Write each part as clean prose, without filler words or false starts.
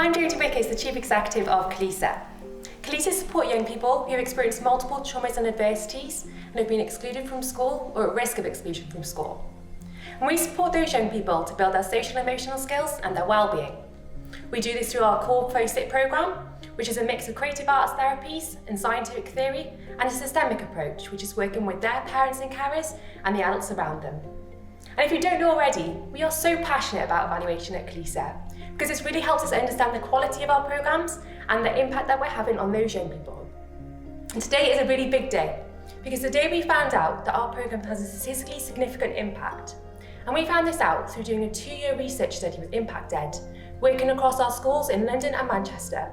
I'm Jodie Wickers, the Chief Executive of Khulisa. Khulisa support young people who have experienced multiple traumas and adversities and have been excluded from school or at risk of exclusion from school. And we support those young people to build their social and emotional skills and their wellbeing. We do this through our core FOSIT programme, which is a mix of creative arts therapies and scientific theory, and a systemic approach, which is working with their parents and carers and the adults around them. And if you don't know already, we are so passionate about evaluation at Khulisa because this really helps us understand the quality of our programmes and the impact that we're having on those young people. And today is a really big day because the day we found out that our programme has a statistically significant impact. And we found this out through doing a 2-year research study with Impact Ed, working across our schools in London and Manchester.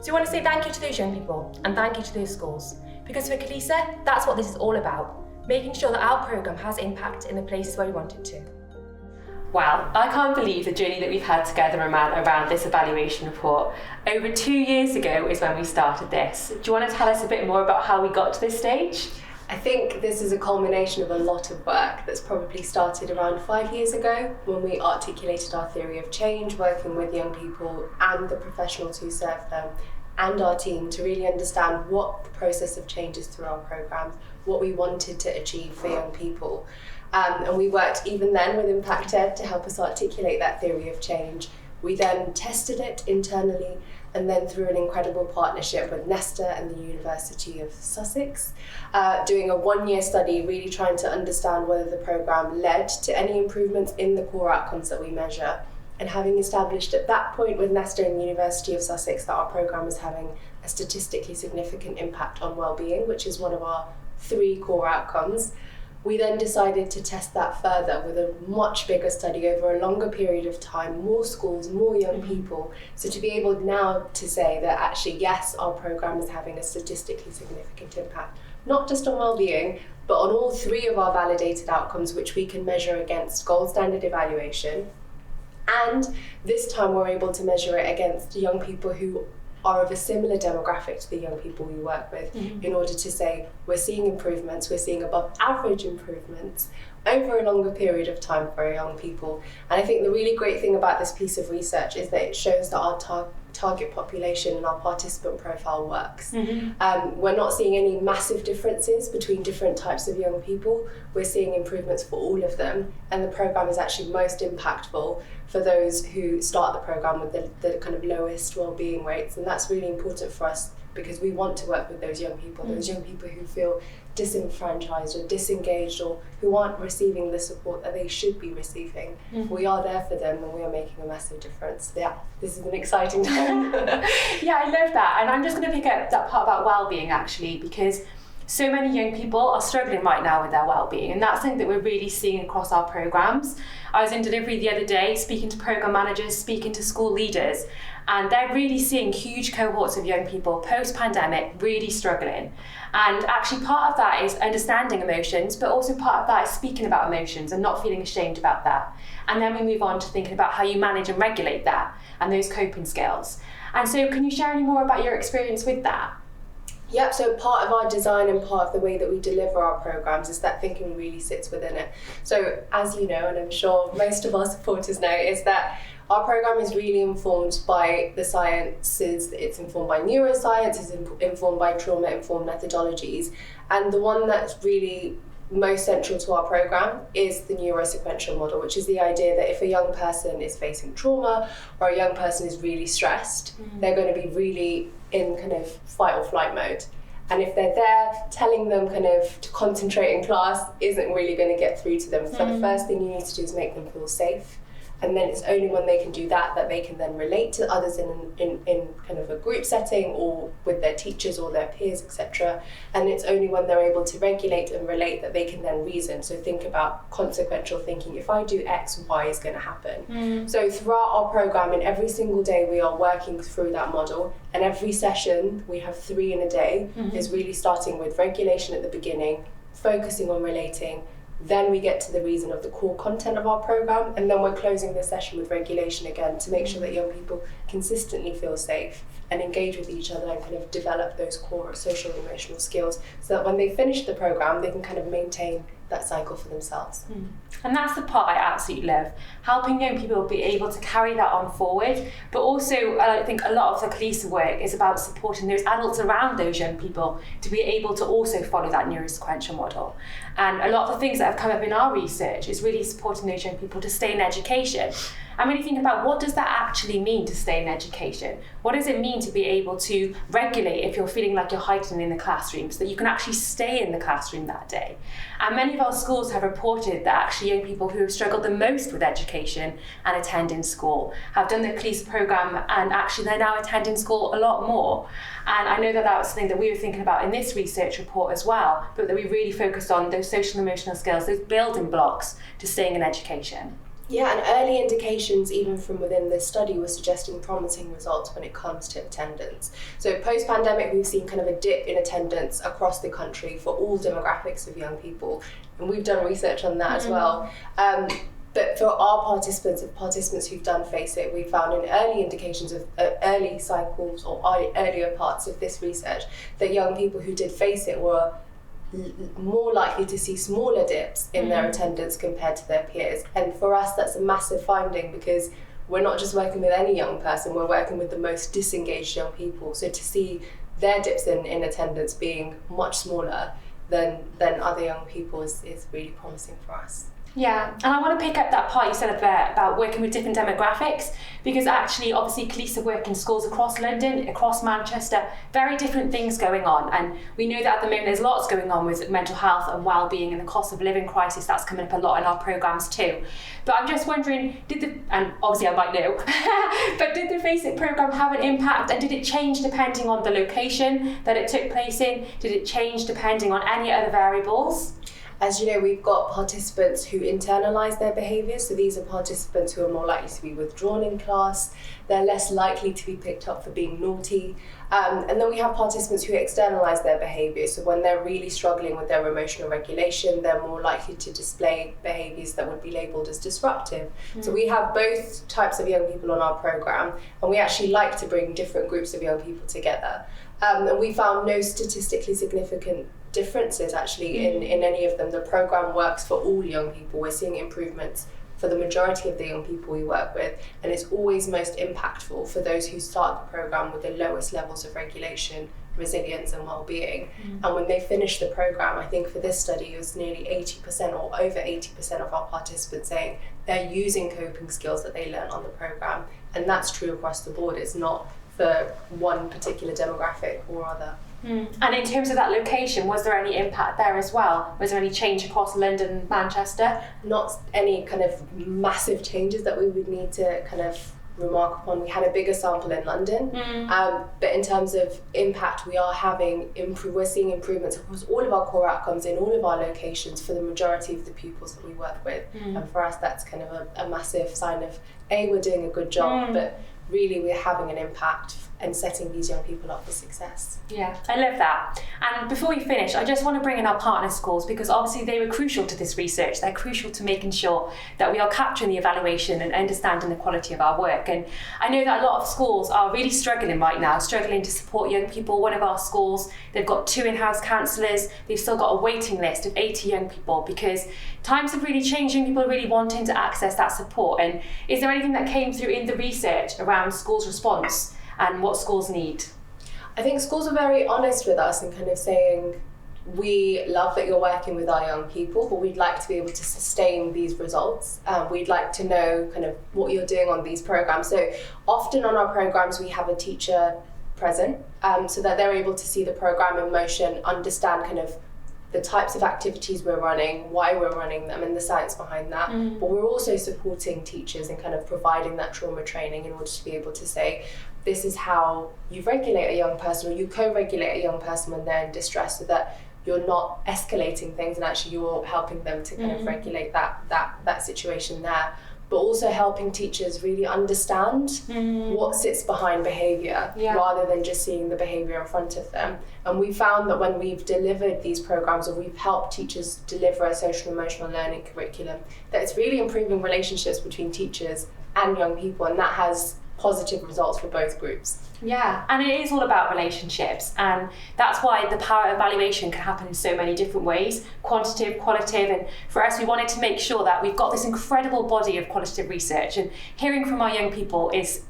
So we want to say thank you to those young people and thank you to those schools, because for Khulisa, that's what this is all about, making sure that our programme has impact in the places where we want it to. Wow, I can't believe the journey that we've had together, Aman, around this evaluation report. Over 2 years ago is when we started this. Do you want to tell us a bit more about how we got to this stage? I think this is a culmination of a lot of work that's probably started around 5 years ago when we articulated our theory of change, working with young people and the professionals who serve them and our team to really understand what the process of change is through our programmes, what we wanted to achieve for young people. And we worked even then with Impact Ed to help us articulate that theory of change. We then tested it internally and then through an incredible partnership with Nesta and the University of Sussex, doing a 1-year study, really trying to understand whether the programme led to any improvements in the core outcomes that we measure. And having established at that point with Nesta and the University of Sussex that our programme is having a statistically significant impact on wellbeing, which is one of our 3 core outcomes, we then decided to test that further with a much bigger study over a longer period of time, more schools, more young people. So to be able now to say that actually, yes, our programme is having a statistically significant impact, not just on wellbeing, but on all 3 of our validated outcomes, which we can measure against gold standard evaluation. And this time we're able to measure it against young people who are of a similar demographic to the young people we work with, in order to say we're seeing improvements, we're seeing above average improvements over a longer period of time for our young people. And I think the really great thing about this piece of research is that it shows that our target population and our participant profile works. We're not seeing any massive differences between different types of young people. We're seeing improvements for all of them, and the programme is actually most impactful for those who start the programme with the kind of lowest wellbeing rates. And that's really important for us because we want to work with those young people who feel disenfranchised or disengaged or who aren't receiving the support that they should be receiving. We are there for them and we are making a massive difference. Yeah, this is an exciting time. Yeah, I love that. And I'm just going to pick up that part about wellbeing actually, because so many young people are struggling right now with their wellbeing, and that's something that we're really seeing across our programmes. I was in delivery the other day speaking to programme managers, speaking to school leaders, and they're really seeing huge cohorts of young people post-pandemic really struggling. And actually part of that is understanding emotions, but also part of that is speaking about emotions and not feeling ashamed about that. And then we move on to thinking about how you manage and regulate that and those coping skills. And so can you share any more about your experience with that? Yep, so part of our design and part of the way that we deliver our programmes is that thinking really sits within it. So as you know, and I'm sure most of our supporters know, is that our programme is really informed by the sciences. It's informed by neuroscience, it's informed by trauma-informed methodologies. And the one that's really most central to our programme is the neurosequential model, which is the idea that if a young person is facing trauma or a young person is really stressed, they're going to be really in kind of fight or flight mode. And if they're there, telling them kind of to concentrate in class isn't really going to get through to them. So the first thing you need to do is make them feel safe. And then it's only when they can do that that they can then relate to others in kind of a group setting or with their teachers or their peers, etc. And it's only when they're able to regulate and relate that they can then reason. So think about consequential thinking. If I do X, Y is going to happen. So throughout our programme, and every single day we are working through that model. And every session, we have 3 in a day, is really starting with regulation at the beginning, focusing on relating. Then we get to the reason of the core content of our programme, and then we're closing the session with regulation again to make sure that young people consistently feel safe and engage with each other and kind of develop those core social and emotional skills so that when they finish the programme, they can kind of maintain cycle for themselves. And that's the part I absolutely love, helping young people be able to carry that on forward. But also, I think a lot of the Khulisa work is about supporting those adults around those young people to be able to also follow that neurosequential model. And a lot of the things that have come up in our research is really supporting those young people to stay in education. I'm really thinking about, what does that actually mean to stay in education? What does it mean to be able to regulate if you're feeling like you're heightening in the classroom, so that you can actually stay in the classroom that day? And many of our schools have reported that actually young people who have struggled the most with education and attending school have done the Khulisa programme, and actually they're now attending school a lot more. And I know that that was something that we were thinking about in this research report as well, but that we really focused on those social and emotional skills, those building blocks to staying in education. Yeah, and early indications, even from within this study, were suggesting promising results when it comes to attendance. So post-pandemic, we've seen kind of a dip in attendance across the country for all demographics of young people, and we've done research on that as well. But for our participants who've done FACE IT, we found in early indications of early cycles or earlier parts of this research that young people who did FACE IT were more likely to see smaller dips in their attendance compared to their peers. And for us, that's a massive finding, because we're not just working with any young person, we're working with the most disengaged young people. So to see their dips in attendance being much smaller than other young people is really promising for us. Yeah, and I want to pick up that part you said about working with different demographics, because actually, obviously, Khulisa work in schools across London, across Manchester, very different things going on. And we know that at the moment there's lots going on with mental health and wellbeing and the cost of living crisis. That's coming up a lot in our programmes too. But I'm just wondering, and obviously I might know, but did the FACE IT programme have an impact, and did it change depending on the location that it took place in? Did it change depending on any other variables? As you know, we've got participants who internalise their behaviours. So these are participants who are more likely to be withdrawn in class. They're less likely to be picked up for being naughty. And then we have participants who externalise their behaviours. So when they're really struggling with their emotional regulation, they're more likely to display behaviours that would be labelled as disruptive. So we have both types of young people on our programme, and we actually like to bring different groups of young people together. And we found no statistically significant differences actually in any of them. The programme works for all young people. We're seeing improvements for the majority of the young people we work with, and it's always most impactful for those who start the programme with the lowest levels of regulation, resilience and well-being. And when they finish the programme, I think for this study it was nearly 80% or over 80% of our participants saying they're using coping skills that they learned on the programme, and that's true across the board. It's not for one particular demographic or other. And in terms of that location, was there any impact there as well? Was there any change across London and Manchester? Not any kind of massive changes that we would need to kind of remark upon. We had a bigger sample in London, but in terms of impact, we're seeing improvements across all of our core outcomes in all of our locations for the majority of the pupils that we work with. And for us, that's kind of a massive sign of, we're doing a good job, but really we're having an impact and setting these young people up for success. Yeah, I love that. And before we finish, I just want to bring in our partner schools, because obviously they were crucial to this research. They're crucial to making sure that we are capturing the evaluation and understanding the quality of our work. And I know that a lot of schools are really struggling right now, struggling to support young people. One of our schools, they've got 2 in-house counsellors. They've still got a waiting list of 80 young people, because times have really changed. Young people are really wanting to access that support. And is there anything that came through in the research around schools' response and what schools need? I think schools are very honest with us and kind of saying, we love that you're working with our young people, but we'd like to be able to sustain these results. We'd like to know kind of what you're doing on these programs. So often on our programs, we have a teacher present so that they're able to see the program in motion, understand kind of the types of activities we're running, why we're running them, and the science behind that. But we're also supporting teachers and kind of providing that trauma training in order to be able to say, this is how you regulate a young person, or you co-regulate a young person when they're in distress, so that you're not escalating things and actually you're helping them to kind of regulate that situation there. But also helping teachers really understand what sits behind behaviour, rather than just seeing the behaviour in front of them. And we found that when we've delivered these programmes, or we've helped teachers deliver a social emotional learning curriculum, that it's really improving relationships between teachers and young people, and that has positive results for both groups. Yeah, and it is all about relationships, and that's why the power of evaluation can happen in so many different ways, quantitative, qualitative, and for us we wanted to make sure that we've got this incredible body of qualitative research, and hearing from our young people is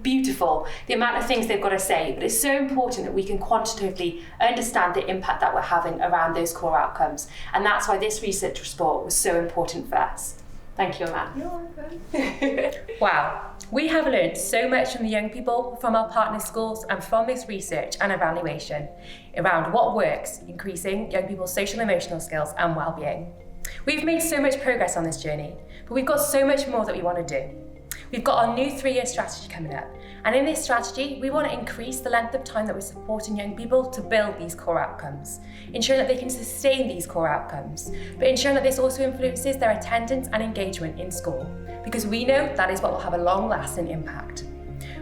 beautiful, the amount of things they've got to say, but it's so important that we can quantitatively understand the impact that we're having around those core outcomes, and that's why this research report was so important for us. Thank you, Amanda. Wow, we have learned so much from the young people, from our partner schools, and from this research and evaluation around what works, increasing young people's social and emotional skills and well-being. We've made so much progress on this journey, but we've got so much more that we want to do. We've got our new 3-year strategy coming up, and in this strategy, we want to increase the length of time that we're supporting young people to build these core outcomes, ensuring that they can sustain these core outcomes, but ensuring that this also influences their attendance and engagement in school, because we know that is what will have a long-lasting impact.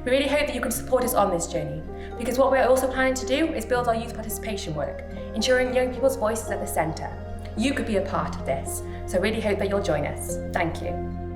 We really hope that you can support us on this journey, because what we're also planning to do is build our youth participation work, ensuring young people's voices at the centre. You could be a part of this, so I really hope that you'll join us. Thank you.